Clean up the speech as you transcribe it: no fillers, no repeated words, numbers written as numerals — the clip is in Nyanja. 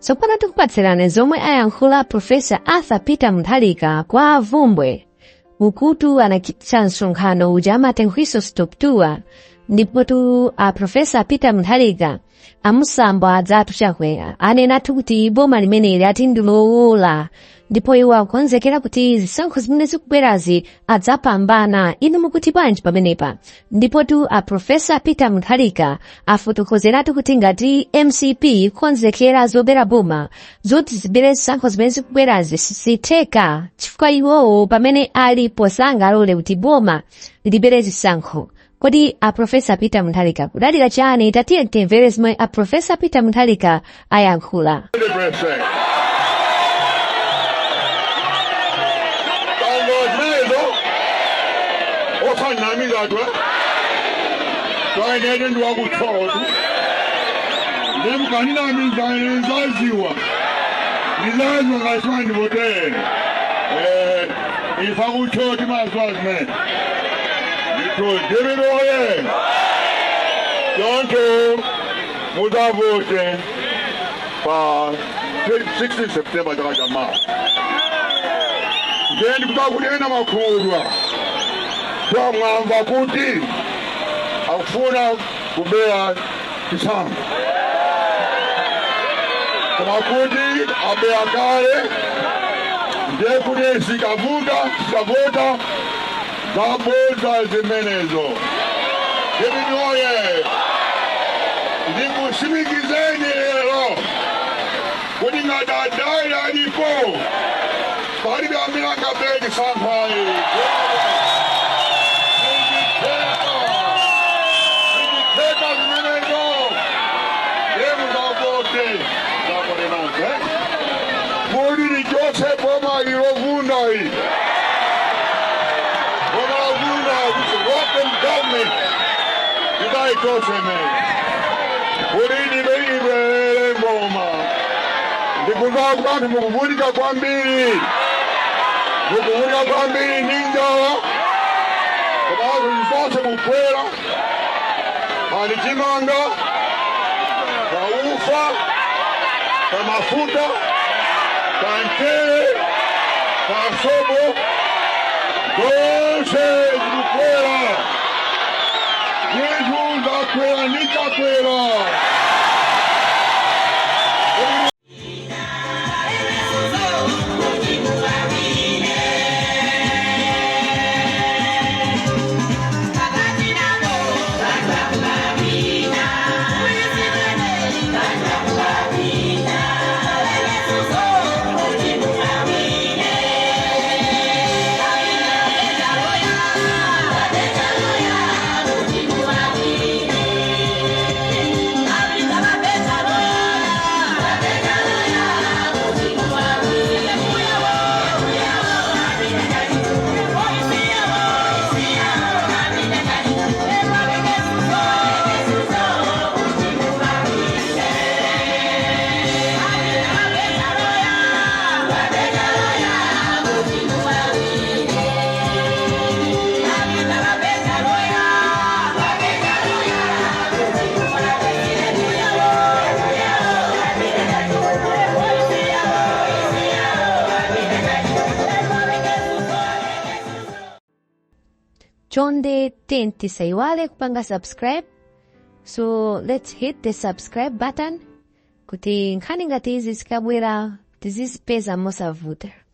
Tsopano tikupatsirani zomwe ayankhula Profesa Arthur Peter Munthalika kwa avumbwe. Ukutu anachititsa msonkhano uja amatenkhwiso stop tour, ndipo a Profesa Peter Munthalika amusamba adzatu Chakwera anenatu kuti boma limeneli ati Ndilowora, ndipo iwo akonzekera kuti zisankho zimene zikubwerazi adzapambana. Inu mukuti bwanji pamenepa? Ndipo a Profesa Peter Munthalika afotokozeratu kuti ngati MCP konzekera zobera boma zoti zibere zisankho zimene zikubwerazi sisitheka, chifukwa iwowo pamene ali posanga alole kuti boma libere zisankho. Kodi a Profesa Peter Munthalika kudalira chani? Tatiye timvere zomwe a Profesa Peter Munthalika ayankhula. Zonke muzavote pa 16 September takajama. Ngendi kutakulena makhulwa. Kwa mwamba kuti akufuna kubea chisankho. Koma kuti abea kale ndiye kuti sikavota zaboza zimenezo. Oye, ndimusimikizeni lero kuti ngadadai alipo pali bambira kabeki sankhai nditeka zimenezo yemu zavote zakorenanze kuli ni Jose Boma ilovundai Ulini beibe Boma. Ndikuva kwanu mukuvulika kwambiri. Mukuvulika kwambiri ninja. Kubazo nifose mukwera. Halijimanga. Kaufa. Kamafuta. Kankere. Kasobo. Dose mukwera. ZAKWERA ni ZAKWERA. Chonde tenti saiwale kupanga subscribe. So let's hit the subscribe button kuti nkhani ngati izi zikabwera tizizipeza mosavuta.